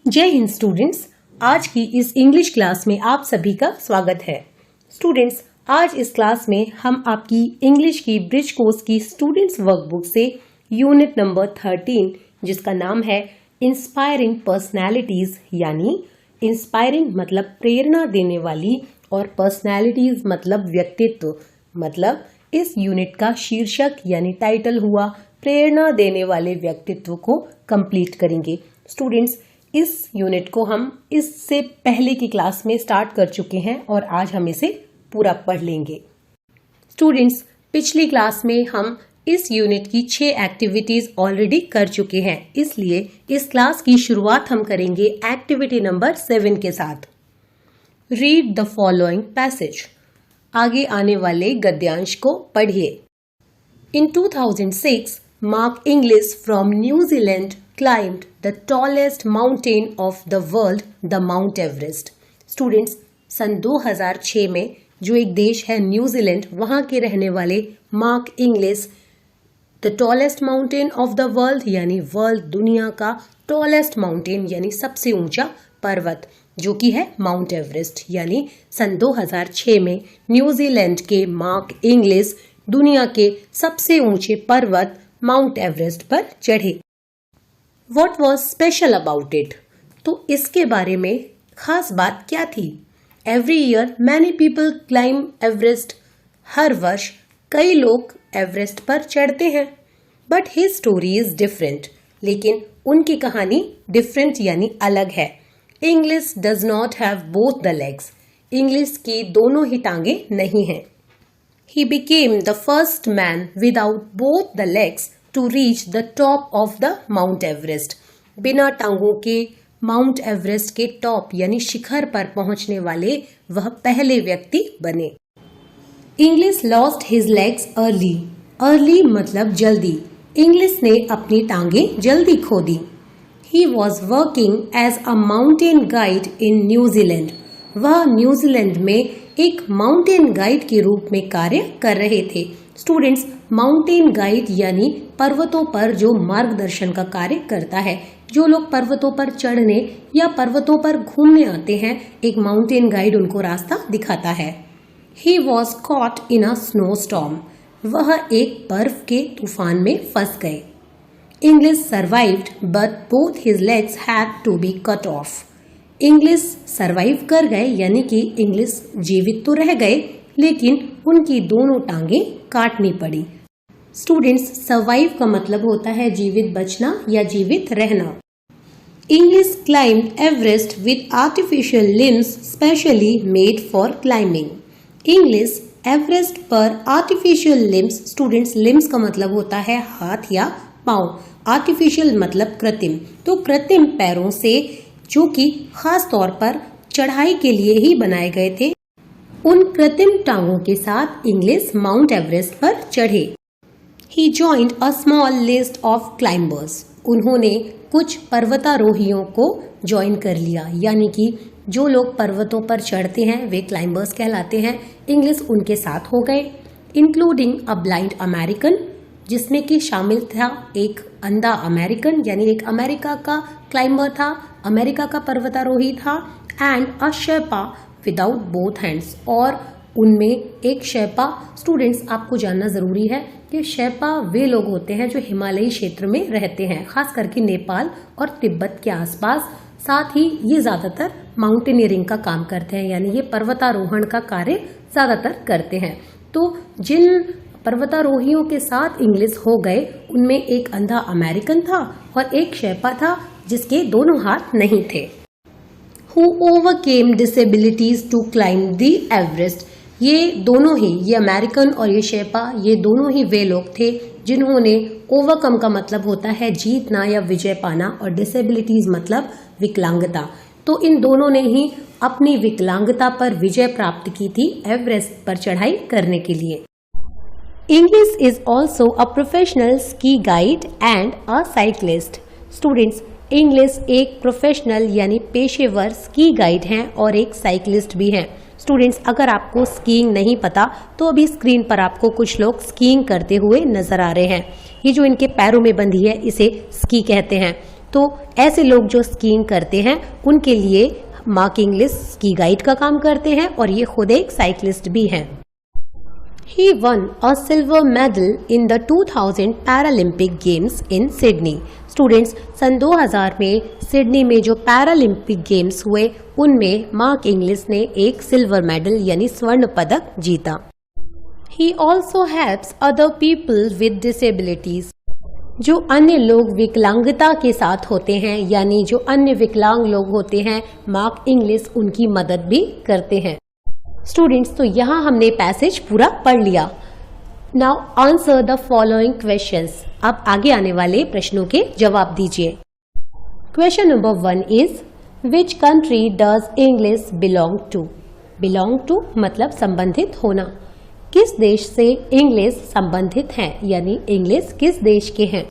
जय हिंद स्टूडेंट्स, आज की इस इंग्लिश क्लास में आप सभी का स्वागत है। स्टूडेंट्स, आज इस क्लास में हम आपकी इंग्लिश की ब्रिज कोर्स की स्टूडेंट्स वर्कबुक से यूनिट नंबर 13 जिसका नाम है इंस्पायरिंग पर्सनैलिटीज, यानी इंस्पायरिंग मतलब प्रेरणा देने वाली और पर्सनैलिटीज मतलब व्यक्तित्व, मतलब इस यूनिट का शीर्षक यानी टाइटल हुआ प्रेरणा देने वाले व्यक्तित्व को कंप्लीट करेंगे। स्टूडेंट्स, इस यूनिट को हम इससे पहले की क्लास में स्टार्ट कर चुके हैं और आज हम इसे पूरा पढ़ लेंगे। स्टूडेंट्स, पिछली क्लास में हम इस यूनिट की 6 एक्टिविटीज ऑलरेडी कर चुके हैं, इसलिए इस क्लास की शुरुआत हम करेंगे एक्टिविटी नंबर 7 के साथ। Read the following passage. आगे आने वाले गद्यांश को पढ़िए। In 2006, Mark Inglis from New Zealand climbed the tallest mountain of the world, the Mount Everest. Students, सन 2006 में जो एक देश है न्यूजीलैंड, वहां के रहने वाले mark English the tallest mountain of the world यानी वर्ल्ड दुनिया का टॉलेस्ट माउंटेन यानी सबसे ऊंचा पर्वत जो कि है माउंट एवरेस्ट, यानी सन 2006 में न्यूजीलैंड के मार्क इंग्लिस दुनिया के सबसे ऊंचे पर्वत माउंट एवरेस्ट पर चढ़े। What was special about it? तो इसके बारे में खास बात क्या थी? Every year many people climb Everest. हर वर्ष कई लोग एवरेस्ट पर चढ़ते हैं। But his story is different. लेकिन उनकी कहानी डिफरेंट यानी अलग है। Inglis does not have both the legs. English की दोनों ही टांगे नहीं हैं। He became the first man without both the legs to reach the top of the Mount Everest. बिना टांगों के माउंट एवरेस्ट के टॉप यानी शिखर पर पहुंचने वाले वह पहले व्यक्ति बने। English lost his legs early. Early मतलब जल्दी। इंग्लिस ने अपनी टांगे जल्दी खो दी। He was working as a mountain guide in New Zealand. वह न्यूजीलैंड में एक माउंटेन गाइड के रूप में कार्य कर रहे थे। स्टूडेंट्स, माउंटेन गाइड यानी पर्वतों पर जो मार्गदर्शन का कार्य करता है। जो लोग पर्वतों पर चढ़ने या पर्वतों पर घूमने आते हैं, एक माउंटेन गाइड उनको रास्ता दिखाता है। He was caught in a snowstorm. वह एक बर्फ के तूफान में फंस गए। English survived, but both his legs had to be cut off. English survive कर गए यानी कि इंग्लिस जीवित तो रह गए, लेकिन उनकी दोनों टांगे काटनी पड़ी। स्टूडेंट्स, सरवाइव का मतलब होता है जीवित बचना या जीवित रहना। English climbed Everest with artificial limbs specially made for climbing. English Everest पर आर्टिफिशियल लिम्स, स्टूडेंट्स लिम्स का मतलब होता है हाथ या पांव, आर्टिफिशियल मतलब कृत्रिम, तो कृत्रिम पैरों से जो कि खास तौर पर चढ़ाई के लिए ही बनाए गए थे, उन कृत्रिम टांगों के साथ इंग्लिस माउंट एवरेस्ट पर चढ़े। He joined a small list of climbers. उन्होंने कुछ पर्वतारोहियों को ज्वाइन कर लिया, यानी कि जो लोग पर्वतों पर चढ़ते हैं वे क्लाइंबर्स कहलाते हैं। इंग्लिस उनके साथ हो गए, इंक्लूडिंग अ ब्लाइंड अमेरिकन, जिसमें कि शामिल था एक अंधा अमेरिकन, यानी एक अमेरिका का क्लाइंबर था, अमेरिका का पर्वतारोही था, and a Sherpa without both hands, और उनमें एक शेर्पा। स्टूडेंट्स, आपको जानना जरूरी है कि शेर्पा वे लोग होते हैं जो हिमालयी क्षेत्र में रहते हैं, खास करके नेपाल और तिब्बत के आसपास। साथ ही ये ज्यादातर माउंटेनियरिंग का काम करते हैं, यानी ये पर्वतारोहण का कार्य ज्यादातर करते हैं। तो जिन पर्वतारोहियों के साथ इंग्लिस हो गए, उनमें एक अंधा अमेरिकन था और एक शेर्पा था जिसके दोनों हाथ नहीं थे। Who overcame disabilities to climb the Everest. ये दोनों ही, ये अमेरिकन और ये शेर्पा, ये दोनों ही वे लोग थे जिन्होंने ओवरकम का मतलब होता है जीतना या विजय पाना, और डिसेबिलिटीज मतलब विकलांगता। तो इन दोनों ने ही अपनी विकलांगता पर विजय प्राप्त की थी एवरेस्ट पर चढ़ाई करने के लिए। Inglis is also a professional ski guide and a cyclist. Students, English एक प्रोफेशनल यानी पेशेवर स्की गाइड हैं और एक साइकिलिस्ट भी हैं। स्टूडेंट्स, अगर आपको स्कीइंग नहीं पता तो अभी स्क्रीन पर आपको कुछ लोग स्कीइंग करते हुए नजर आ रहे हैं। ये जो इनके पैरों में बंधी है इसे स्की कहते हैं। तो ऐसे लोग जो स्कीइंग करते हैं उनके लिए मार्क इंग्लिश स्की गाइड का काम करते हैं और ये खुद एक साइक्लिस्ट भी हैं। He won a silver medal in the 2000 Paralympic Games in Sydney. Students, सन 2000 में सिडनी में जो पैरालंपिक गेम्स हुए उनमें मार्क इंग्लिश ने एक सिल्वर मेडल यानी स्वर्ण पदक जीता। He also helps other people with disabilities. जो अन्य लोग विकलांगता के साथ होते हैं यानी जो अन्य विकलांग लोग होते हैं, मार्क इंग्लिश उनकी मदद भी करते हैं। स्टूडेंट्स, तो यहाँ हमने पैसेज पूरा पढ़ लिया। Now answer the following questions. अब आगे आने वाले प्रश्नों के जवाब दीजिए। Question number 1 is which country does Inglis belong to. Belong to मतलब संबंधित होना। किस देश से इंग्लिश संबंधित है यानी इंग्लिश किस देश के हैं।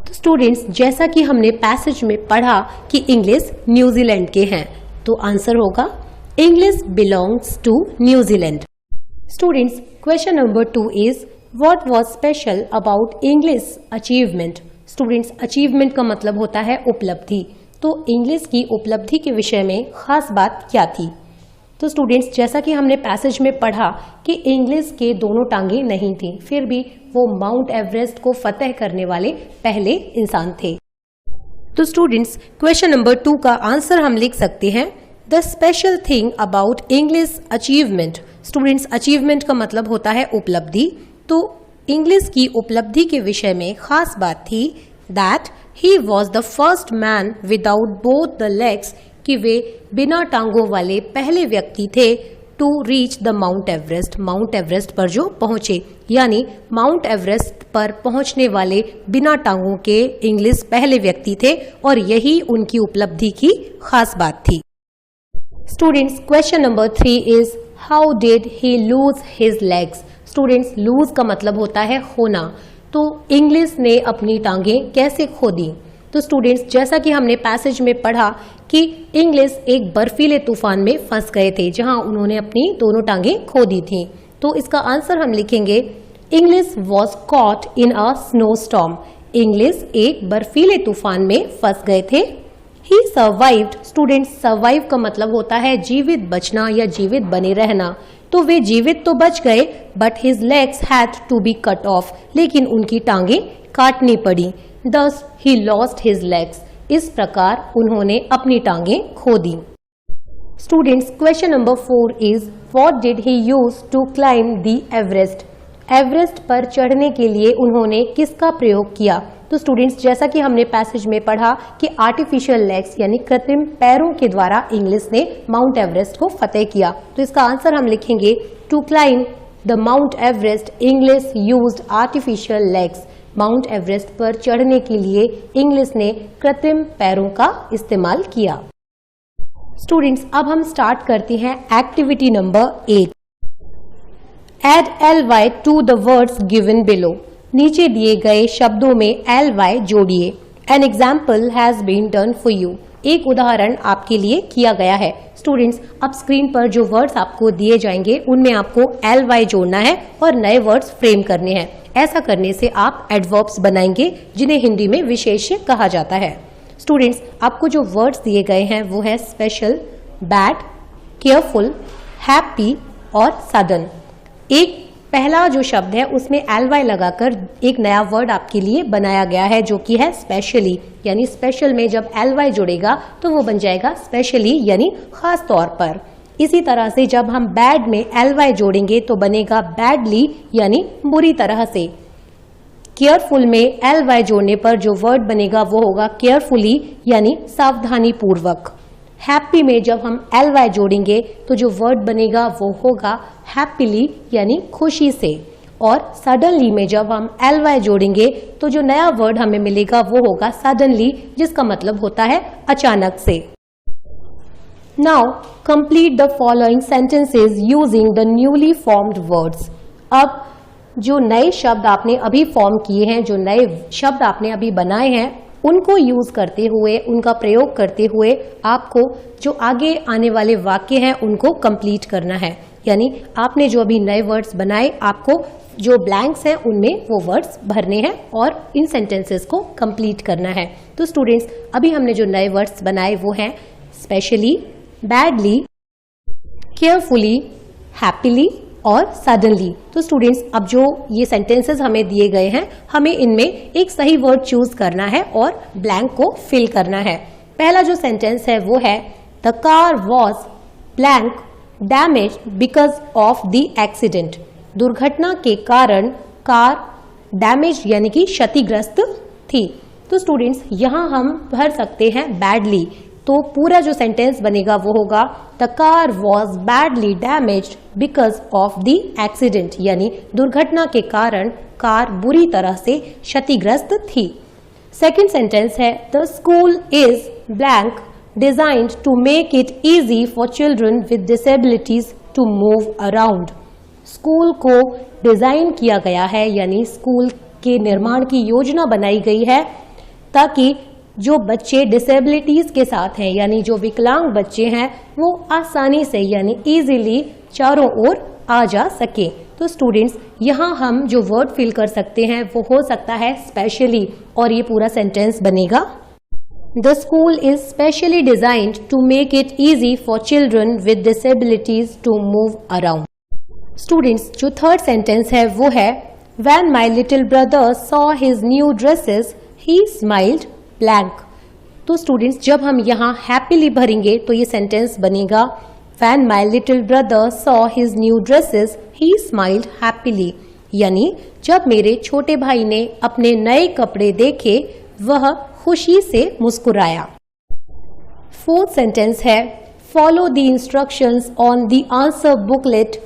तो स्टूडेंट्स, जैसा कि हमने पैसेज में पढ़ा कि इंग्लिश न्यूजीलैंड के हैं, तो आंसर होगा English belongs to New Zealand. Students, question number 2 is what was special about English achievement? Students, achievement का मतलब होता है उपलब्धि। तो इंग्लिश की उपलब्धि के विषय में खास बात क्या थी? तो स्टूडेंट्स, जैसा कि हमने पैसेज में पढ़ा कि इंग्लिश के दोनों टांगे नहीं थी, फिर भी वो माउंट एवरेस्ट को फतेह करने वाले पहले इंसान थे। तो स्टूडेंट्स, क्वेश्चन नंबर 2 का आंसर हम लिख सकते हैं the special thing about English achievement. Students, achievement का मतलब होता है उपलब्धि। तो इंग्लिश की उपलब्धि के विषय में खास बात थी that he was the first man without both the legs, कि वे बिना टांगों वाले पहले व्यक्ति थे to reach the Mount Everest, Mount Everest पर जो पहुंचे, यानी माउंट एवरेस्ट पर पहुंचने वाले बिना टांगों के इंग्लिश पहले व्यक्ति थे और यही उनकी उपलब्धि की खास बात थी। Students, question number 3 is how did he lose his legs. Students, lose का मतलब होता है खोना। तो इंग्लिश ने अपनी टांगें कैसे खो दी? तो स्टूडेंट्स, जैसा कि हमने पैसेज में पढ़ा कि इंग्लिश एक बर्फीले तूफान में फंस गए थे जहां उन्होंने अपनी दोनों टांगें खो दी थी। तो इसका आंसर हम लिखेंगे English was caught in a snow storm. English एक बर्फीले तूफान में फंस गए थे। He survived. स्टूडेंट्स, सर्वाइव का मतलब होता है जीवित बचना या जीवित बने रहना। तो वे जीवित तो बच गए but his legs had to be cut off, लेकिन उनकी टांगें काटनी पड़ी। Thus he lost his legs. इस प्रकार उन्होंने अपनी टांगें खो दी। Students, question number 4 is what did he use to climb the Everest. Everest पर चढ़ने के लिए उन्होंने किसका प्रयोग किया? तो स्टूडेंट्स, जैसा कि हमने पैसेज में पढ़ा कि आर्टिफिशियल लेग्स यानी कृत्रिम पैरों के द्वारा इंग्लिश ने माउंट एवरेस्ट को फतेह किया। तो इसका आंसर हम लिखेंगे to climb the Mount Everest Inglis used artificial legs. Mount Everest पर चढ़ने के लिए इंग्लिश ने कृत्रिम पैरों का इस्तेमाल किया। स्टूडेंट्स, अब हम स्टार्ट करते हैं activity number 8। Add ly to the words given below. नीचे दिए गए शब्दों में ly जोड़िए। An example has been done for you. एक उदाहरण आपके लिए किया गया है। स्टूडेंट्स, अब स्क्रीन पर जो वर्ड्स आपको दिए जाएंगे उनमें आपको ly जोड़ना है और नए वर्ड्स फ्रेम करने हैं। ऐसा करने से आप एडवर्ब्स बनाएंगे जिन्हें हिंदी में विशेष्य कहा जाता है। स्टूडेंट्स, आपको जो वर्ड्स दिए गए हैं वो है स्पेशल, बैड, केयरफुल, हैप्पी और सडन। एक पहला जो शब्द है उसमें ly लगाकर एक नया वर्ड आपके लिए बनाया गया है जो कि है स्पेशली, यानी स्पेशल में जब ly जुड़ेगा तो वो बन जाएगा स्पेशली यानी खास तौर पर। इसी तरह से जब हम बैड में ly जोड़ेंगे तो बनेगा बैडली यानी बुरी तरह से। केयरफुल में ly जोड़ने पर जो वर्ड बनेगा वो होगा केयरफुली यानी सावधानी पूर्वक। हैप्पी में जब हम ly जोड़ेंगे तो जो वर्ड बनेगा वो होगा हैप्पीली यानी खुशी से। और सडनली में जब हम ly जोड़ेंगे तो जो नया वर्ड हमें मिलेगा वो होगा सडनली, जिसका मतलब होता है अचानक से। Now complete the following sentences using the newly formed words. अब जो नए शब्द आपने अभी फॉर्म किए हैं, जो नए शब्द आपने अभी बनाए हैं, उनको यूज करते हुए, उनका प्रयोग करते हुए आपको जो आगे आने वाले वाक्य हैं उनको कंप्लीट करना है। यानी आपने जो अभी नए वर्ड्स बनाए आपको जो ब्लैंक्स हैं उनमें वो वर्ड्स भरने हैं और इन सेंटेंसेस को कंप्लीट करना है। तो स्टूडेंट्स, अभी हमने जो नए वर्ड्स बनाए वो हैं स्पेशली, बैडली, केयरफुली, हैप्पीली और सडनली। तो स्टूडेंट्स, अब जो ये सेंटेंसेस हमें दिए गए हैं, हमें इनमें एक सही वर्ड चूज करना है और ब्लैंक को फिल करना है। पहला जो सेंटेंस है वो है the car was blank damage because of the accident. दुर्घटना के कारण कार डैमेज यानी कि क्षतिग्रस्त थी। तो स्टूडेंट्स, यहाँ हम भर सकते हैं बैडली। तो पूरा जो सेंटेंस बनेगा वो होगा the car was badly damaged because of the accident, यानी दुर्घटना के कारण कार बुरी तरह से क्षतिग्रस्त थी। सेकेंड सेंटेंस है the school is blank designed to make it easy for children with disabilities to move around. School को डिजाइन किया गया है, यानी स्कूल के निर्माण की योजना बनाई गई है ताकि जो बच्चे डिसेबिलिटीज के साथ हैं, यानी जो विकलांग बच्चे हैं, वो आसानी से यानी इजीली चारों ओर आ जा सके। तो स्टूडेंट्स, यहाँ हम जो वर्ड फिल कर सकते हैं वो हो सकता है स्पेशली, और ये पूरा सेंटेंस बनेगा the school is specially designed to make it easy for children with disabilities to move around. Students, जो थर्ड सेंटेंस है वो है when my little brother saw his new dresses he smiled blank. तो students, जब हम यहाँ happily भरेंगे तो ये सेंटेंस बनेगा when my little brother saw his new dresses he smiled happily, यानी जब मेरे छोटे भाई ने अपने नए कपड़े देखे वह खुशी से मुस्कुराया। फोर्थ सेंटेंस है follow the instructions on the answer booklet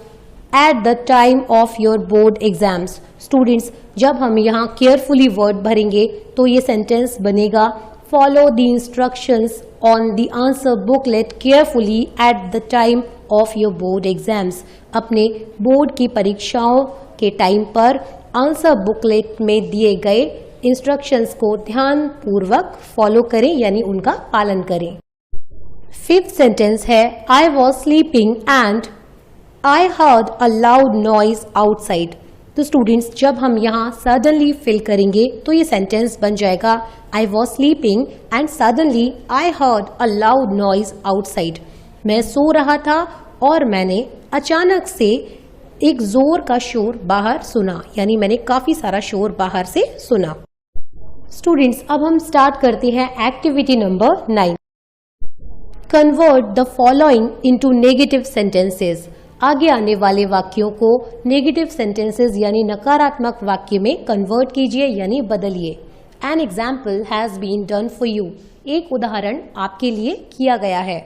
at the time of your board exams. Students, जब हम यहाँ केयरफुली वर्ड भरेंगे तो ये सेंटेंस बनेगा follow the instructions on the answer booklet carefully at the time of your board exams. अपने board की परीक्षाओं के टाइम पर आंसर बुकलेट में दिए गए इंस्ट्रक्शंस को ध्यान पूर्वक फॉलो करें, यानी उनका पालन करें। फिफ्थ सेंटेंस है I was sleeping and I heard a loud noise outside. तो स्टूडेंट्स, जब हम यहाँ सडनली फिल करेंगे तो ये सेंटेंस बन जाएगा I was sleeping and suddenly I heard a loud noise outside. मैं सो रहा था और मैंने अचानक से एक जोर का शोर बाहर सुना, यानी मैंने काफी सारा शोर बाहर से सुना। स्टूडेंट्स, अब हम स्टार्ट करते हैं activity number 9। Convert the following into negative sentences. आगे आने वाले वाक्यों को नेगेटिव सेंटेंसेस यानी नकारात्मक वाक्य में कन्वर्ट कीजिए यानी बदलिए। An example has been done for you. एक उदाहरण आपके लिए किया गया है।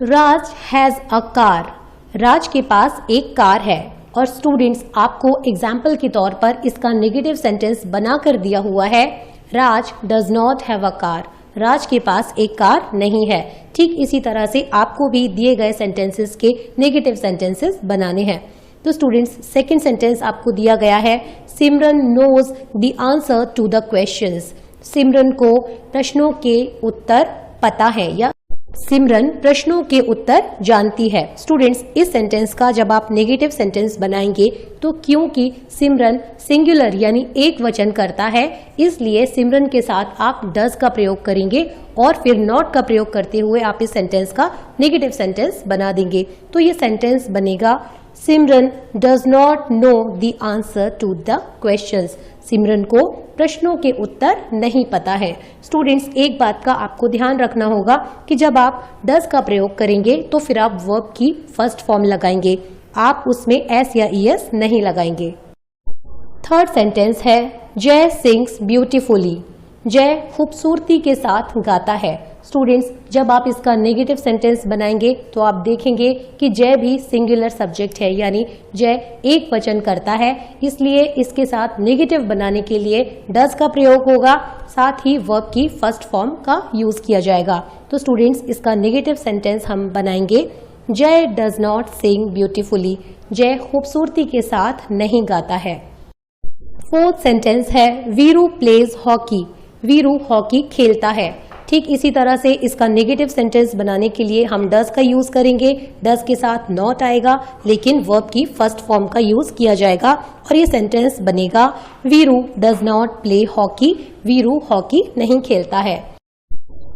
राज हैज अ कार। राज के पास एक कार है। और स्टूडेंट्स, आपको एग्जाम्पल के तौर पर इसका नेगेटिव सेंटेंस बनाकर दिया हुआ है Raj does not have a car. Raj के पास एक कार नहीं है। ठीक इसी तरह से आपको भी दिए गए सेंटेंसेस के नेगेटिव सेंटेंसेस बनाने हैं। तो स्टूडेंट्स, सेकंड सेंटेंस आपको दिया गया है Simran knows the answer to the questions. Simran को प्रश्नों के उत्तर पता है या सिमरन प्रश्नों के उत्तर जानती है। स्टूडेंट्स, इस सेंटेंस का जब आप नेगेटिव सेंटेंस बनाएंगे तो क्योंकि सिमरन सिंगुलर यानी एक वचन करता है, इसलिए सिमरन के साथ आप डज का प्रयोग करेंगे और फिर नॉट का प्रयोग करते हुए आप इस सेंटेंस का नेगेटिव सेंटेंस बना देंगे। तो ये सेंटेंस बनेगा Simran does not know the answer to the questions. Simran को प्रश्नों के उत्तर नहीं पता है। स्टूडेंट्स, एक बात का आपको ध्यान रखना होगा कि जब आप डज का प्रयोग करेंगे तो फिर आप वर्ब की फर्स्ट फॉर्म लगाएंगे, आप उसमें एस या ईएस नहीं लगाएंगे। थर्ड सेंटेंस है जय सिंग्स ब्यूटीफुली। जय खूबसूरती के साथ गाता है। स्टूडेंट्स, जब आप इसका नेगेटिव सेंटेंस बनाएंगे तो आप देखेंगे कि जय भी सिंगुलर सब्जेक्ट है, यानी जय एक वचन करता है, इसलिए इसके साथ नेगेटिव बनाने के लिए डज का प्रयोग होगा, साथ ही वर्ब की फर्स्ट फॉर्म का यूज किया जाएगा। तो स्टूडेंट्स, इसका नेगेटिव सेंटेंस हम बनाएंगे जय डज नॉट सिंग ब्यूटीफुली। जय खूबसूरती के साथ नहीं गाता है। फोर्थ सेंटेंस है Veeru pledge hockey. Veeru hockey खेलता है। ठीक इसी तरह से इसका नेगेटिव सेंटेंस बनाने के लिए हम डज का यूज करेंगे। डज के साथ नॉट आएगा, लेकिन वर्ब की फर्स्ट फॉर्म का यूज किया जाएगा और ये सेंटेंस बनेगा Veeru does not play hockey. Veeru hockey नहीं खेलता है।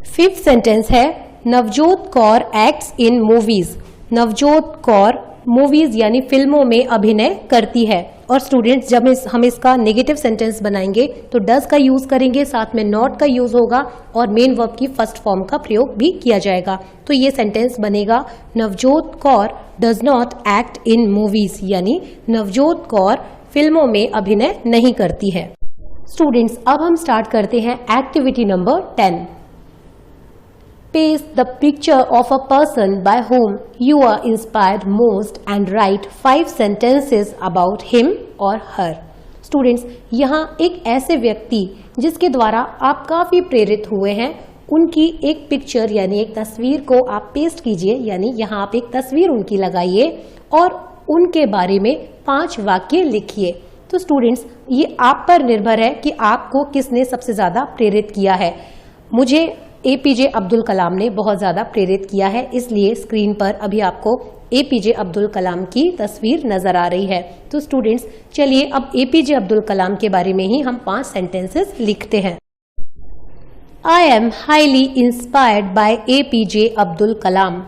फिफ्थ सेंटेंस है Navjot Kaur acts in movies. Navjot Kaur movies यानी फिल्मों में अभिनय करती है। और स्टूडेंट्स जब हम इसका नेगेटिव सेंटेंस बनाएंगे तो डज का यूज करेंगे, साथ में नॉट का यूज होगा और मेन वर्ब की फर्स्ट फॉर्म का प्रयोग भी किया जाएगा। तो ये सेंटेंस बनेगा Navjot Kaur does not act in movies, यानी नवजोत कौर फिल्मों में अभिनय नहीं करती है। स्टूडेंट्स अब हम स्टार्ट करते हैं activity number 10। Paste the picture of a person by whom you are inspired most and write 5 sentences about him or her. Students, यहाँ एक ऐसे व्यक्ति जिसके द्वारा आप काफी प्रेरित हुए हैं, उनकी एक पिक्चर यानी एक तस्वीर को आप पेस्ट कीजिए, यानी यहाँ आप एक तस्वीर उनकी लगाइए और उनके बारे में 5 वाक्य लिखिए। तो स्टूडेंट्स ये आप पर निर्भर है कि आपको किसने सबसे ज्यादा प्रेरित किया है। मुझे एपीजे अब्दुल कलाम ने बहुत ज़्यादा प्रेरित किया है, इसलिए स्क्रीन पर अभी आपको एपीजे अब्दुल कलाम की तस्वीर नजर आ रही है। तो स्टूडेंट्स चलिए अब एपीजे अब्दुल कलाम के बारे में ही हम 5 सेंटेंसेस लिखते हैं। I am highly inspired by APJ Abdul Kalam.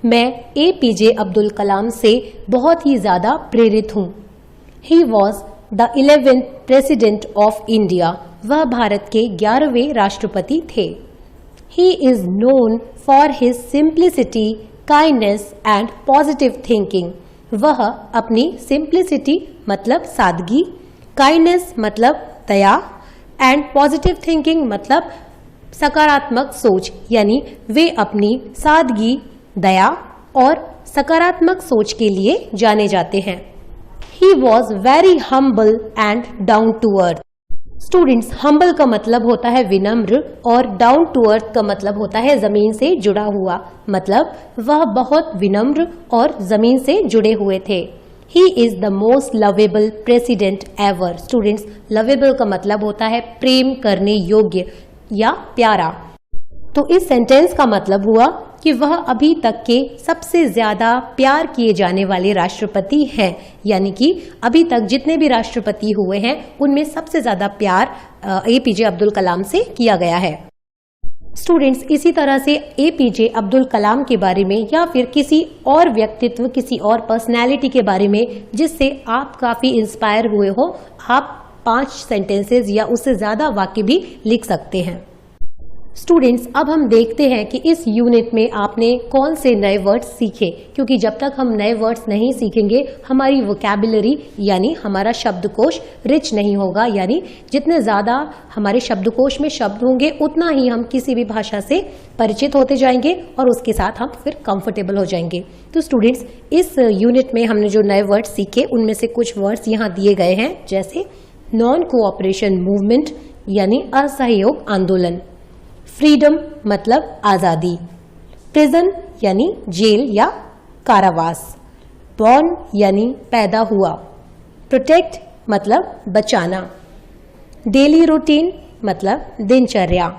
मैं एपीजे अब्दुल कलाम से बहुत ही ज़्यादा प्रेरित हूँ। ही was the 11th president of India. वह भारत के 11वें राष्ट्रपति थे। He is known for his simplicity, kindness and positive thinking. वह अपनी simplicity मतलब सादगी, kindness मतलब दया and positive thinking मतलब सकारात्मक सोच, यानी वे अपनी सादगी, दया और सकारात्मक सोच के लिए जाने जाते हैं। He was very humble and down to earth. Students humble का मतलब होता है विनम्र और डाउन टू अर्थ का मतलब होता है जमीन से जुड़ा हुआ। मतलब वह बहुत विनम्र और जमीन से जुड़े हुए थे। He is the most lovable president ever. Students lovable का मतलब होता है प्रेम करने योग्य या प्यारा। तो इस सेंटेंस का मतलब हुआ कि वह अभी तक के सबसे ज्यादा प्यार किए जाने वाले राष्ट्रपति हैं, यानी कि अभी तक जितने भी राष्ट्रपति हुए हैं उनमें सबसे ज्यादा प्यार एपीजे अब्दुल कलाम से किया गया है। स्टूडेंट्स इसी तरह से एपीजे अब्दुल कलाम के बारे में या फिर किसी और व्यक्तित्व, किसी और पर्सनैलिटी के बारे में जिससे आप काफी इंस्पायर हुए हो, आप 5 सेंटेंसेस या उससे ज्यादा वाक्य भी लिख सकते हैं। स्टूडेंट्स अब हम देखते हैं कि इस यूनिट में आपने कौन से नए वर्ड्स सीखे, क्योंकि जब तक हम नए वर्ड्स नहीं सीखेंगे हमारी वोकैबुलरी यानी हमारा शब्दकोश रिच नहीं होगा। यानी जितने ज़्यादा हमारे शब्दकोश में शब्द होंगे उतना ही हम किसी भी भाषा से परिचित होते जाएंगे और उसके साथ हम फिर कंफर्टेबल हो जाएंगे। तो स्टूडेंट्स इस यूनिट में हमने जो नए वर्ड्स सीखे उनमें से कुछ वर्ड्स यहाँ दिए गए हैं, जैसे नॉन कोऑपरेशन मूवमेंट यानी असहयोग आंदोलन, फ्रीडम मतलब आज़ादी, प्रिजन यानी जेल या कारावास, बॉर्न यानी पैदा हुआ, प्रोटेक्ट मतलब बचाना, डेली रूटीन मतलब दिनचर्या,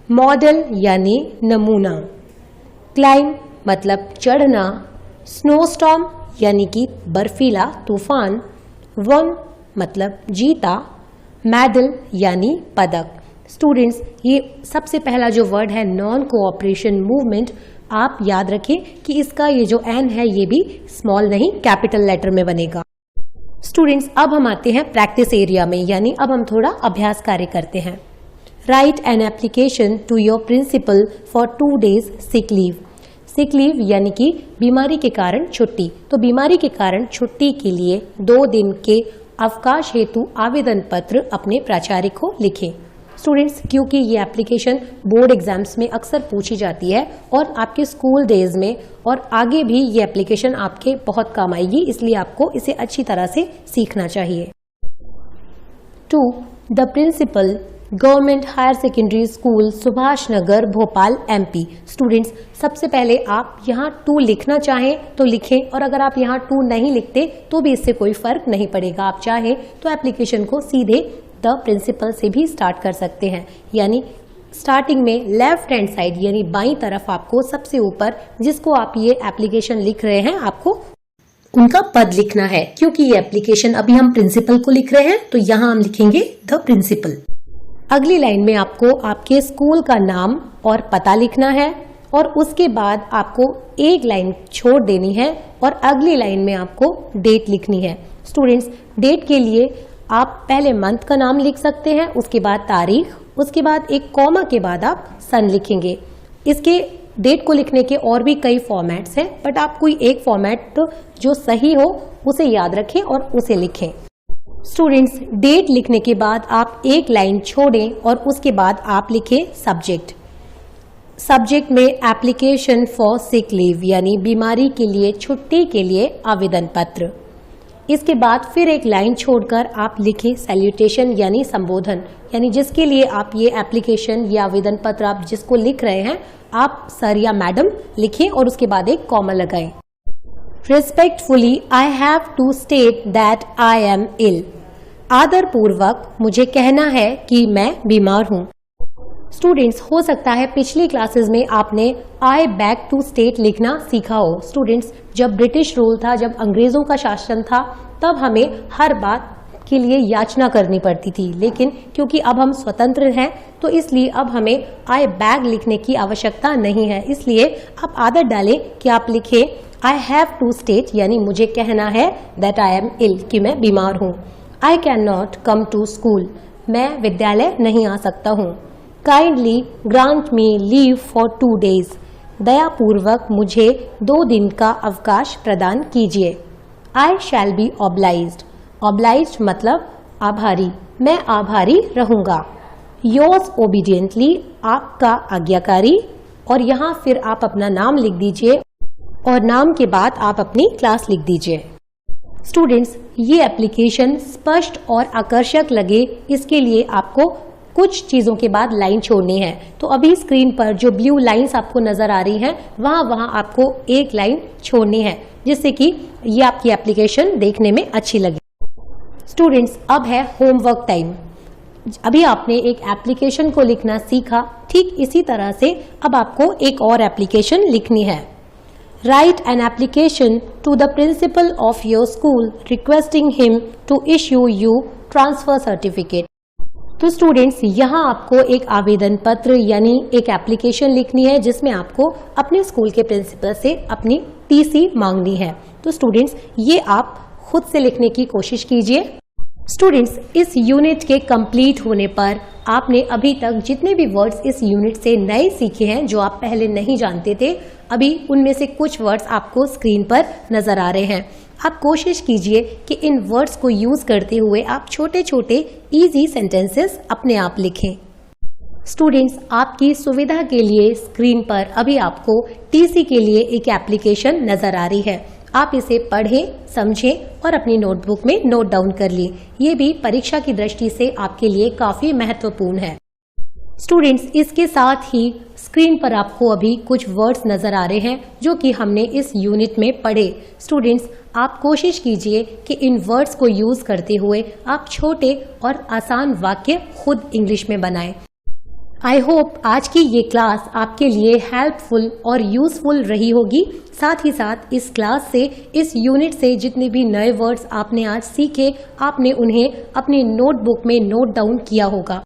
मॉडल यानी नमूना, क्लाइम मतलब चढ़ना, स्नोस्टॉर्म यानी कि बर्फीला तूफान, वन मतलब जीता, मेडल यानी पदक। स्टूडेंट्स ये सबसे पहला जो वर्ड है नॉन कोऑपरेशन मूवमेंट, आप याद रखें कि इसका ये जो एन है ये भी स्मॉल नहीं कैपिटल लेटर में बनेगा। स्टूडेंट्स अब हम आते हैं प्रैक्टिस एरिया में, यानी अब हम थोड़ा अभ्यास कार्य करते हैं। Write an application to your principal for 2 days sick leave. Sick leave यानी कि बीमारी के कारण छुट्टी। तो बीमारी के कारण छुट्टी के लिए 2 दिन के अवकाश हेतु आवेदन पत्र अपने प्राचार्य को लिखें। स्टूडेंट्स क्योंकि ये एप्लीकेशन बोर्ड एग्जाम्स में अक्सर पूछी जाती है और आपके स्कूल डेज में और आगे भी ये एप्लीकेशन आपके बहुत काम आएगी, इसलिए आपको इसे अच्छी तरह से सीखना चाहिए। 2. The principal government higher secondary school Subhash Nagar Bhopal MP। Students सबसे पहले आप यहाँ 2 लिखना चाहें तो लिखें, और अगर आप यहाँ 2 नहीं लिखते तो भी इससे कोई फर्क नहीं पड़ेगा। आप चाहें तो एप्लीकेशन को सीधे द प्रिंसिपल से भी स्टार्ट कर सकते हैं, यानी स्टार्टिंग में लेफ्ट हैंड साइड यानी बाईं तरफ आपको सबसे ऊपर जिसको आप ये एप्लीकेशन लिख रहे हैं आपको उनका पद लिखना है। क्योंकि ये एप्लीकेशन अभी हम प्रिंसिपल को लिख रहे हैं तो यहाँ हम लिखेंगे द प्रिंसिपल। अगली लाइन में आपको आपके स्कूल का नाम और पता लिखना है और उसके बाद आपको एक लाइन छोड़ देनी है और अगली लाइन में आपको डेट लिखनी है। स्टूडेंट्स, डेट के लिए आप पहले मंथ का नाम लिख सकते हैं, उसके बाद तारीख, उसके बाद एक कॉमा के बाद आप सन लिखेंगे। इसके डेट को लिखने के और भी कई फॉर्मेट्स हैं, बट आप कोई एक फॉर्मेट जो सही हो उसे याद रखें और उसे लिखें। स्टूडेंट्स, डेट लिखने के बाद आप एक लाइन छोड़ें और उसके बाद आप लिखें सब्जेक्ट। सब्जेक्ट में एप्लीकेशन फॉर सिक लीव यानी बीमारी के लिए छुट्टी के लिए आवेदन पत्र। इसके बाद फिर एक लाइन छोड़कर आप लिखें सैल्यूटेशन यानी संबोधन, यानी जिसके लिए आप ये एप्लीकेशन या आवेदन पत्र आप जिसको लिख रहे हैं आप सर या मैडम लिखें और उसके बाद एक कॉमा लगाएं। Respectfully I have to state that I am ill. आदर पूर्वक मुझे कहना है कि मैं बीमार हूँ। स्टूडेंट्स, हो सकता है पिछली क्लासेस में आपने आई बैक टू स्टेट लिखना सीखा हो। स्टूडेंट्स, जब ब्रिटिश रूल था, जब अंग्रेजों का शासन था, तब हमें हर बात के लिए याचना करनी पड़ती थी, लेकिन क्योंकि अब हम स्वतंत्र हैं तो इसलिए अब हमें आई बैक लिखने की आवश्यकता नहीं है। इसलिए आप आदत डालें कि आप लिखें आई हैव टू स्टेट यानी मुझे कहना है दैट आई एम इल कि मैं बीमार हूँ। I can not come to school, मैं विद्यालय नहीं आ सकता हूँ। Kindly grant me leave for 2 days, दयापूर्वक मुझे 2 दिन का अवकाश प्रदान कीजिए। I shall be obliged, obliged मतलब आभारी, मैं आभारी रहूंगा। योर्स ओबीडियंटली, आपका आज्ञाकारी, और यहाँ फिर आप अपना नाम लिख दीजिए और नाम के बाद आप अपनी क्लास लिख दीजिए। स्टूडेंट्स, ये एप्लीकेशन स्पष्ट और आकर्षक लगे इसके लिए आपको कुछ चीजों के बाद लाइन छोड़नी है। तो अभी स्क्रीन पर जो ब्लू लाइंस आपको नजर आ रही हैं वहां आपको एक लाइन छोड़नी है जिससे कि ये आपकी एप्लीकेशन देखने में अच्छी लगे। स्टूडेंट्स, अब है होमवर्क टाइम। अभी आपने एक एप्लीकेशन को लिखना सीखा, ठीक इसी तरह से अब आपको एक और एप्लीकेशन लिखनी है। Write an application to the principal of your school requesting him to issue you transfer certificate. तो स्टूडेंट्स, यहाँ आपको एक आवेदन पत्र यानी एक एप्लीकेशन लिखनी है जिसमें आपको अपने स्कूल के प्रिंसिपल से अपनी टीसी मांगनी है। तो स्टूडेंट्स, ये आप खुद से लिखने की कोशिश कीजिए। स्टूडेंट्स, इस यूनिट के कंप्लीट होने पर आपने अभी तक जितने भी वर्ड्स इस यूनिट से नए सीखे हैं जो आप पहले नहीं जानते थे, अभी उनमें से कुछ वर्ड्स आपको स्क्रीन पर नजर आ रहे हैं। आप कोशिश कीजिए कि इन वर्ड्स को यूज करते हुए आप छोटे छोटे इजी सेंटेंसेस अपने आप लिखें। स्टूडेंट्स, आपकी सुविधा के लिए स्क्रीन पर अभी आपको टीसी के लिए एक एप्लीकेशन नजर आ रही है। आप इसे पढ़ें, समझें और अपनी नोटबुक में नोट डाउन कर लें। ये भी परीक्षा की दृष्टि से आपके लिए काफी महत्वपूर्ण है। स्टूडेंट्स, इसके साथ ही स्क्रीन पर आपको अभी कुछ वर्ड्स नजर आ रहे हैं जो कि हमने इस यूनिट में पढ़े। स्टूडेंट्स, आप कोशिश कीजिए कि इन वर्ड्स को यूज करते हुए आप छोटे और आसान वाक्य खुद इंग्लिश में बनाएं। आई होप आज की ये क्लास आपके लिए हेल्पफुल और यूजफुल रही होगी। साथ ही साथ इस क्लास से, इस यूनिट से जितने भी नए वर्ड्स आपने आज सीखे, आपने उन्हें अपनी नोटबुक में नोट डाउन किया होगा।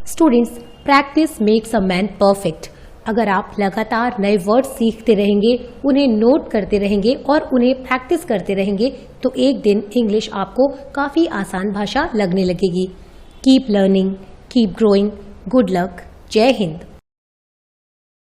Students, practice makes a man perfect. अगर आप लगातार नए वर्ड्स सीखते रहेंगे, उन्हें नोट करते रहेंगे और उन्हें प्रैक्टिस करते रहेंगे तो एक दिन इंग्लिश आपको काफ़ी आसान भाषा लगने लगेगी। Keep learning, keep growing. Good luck. जय हिंद।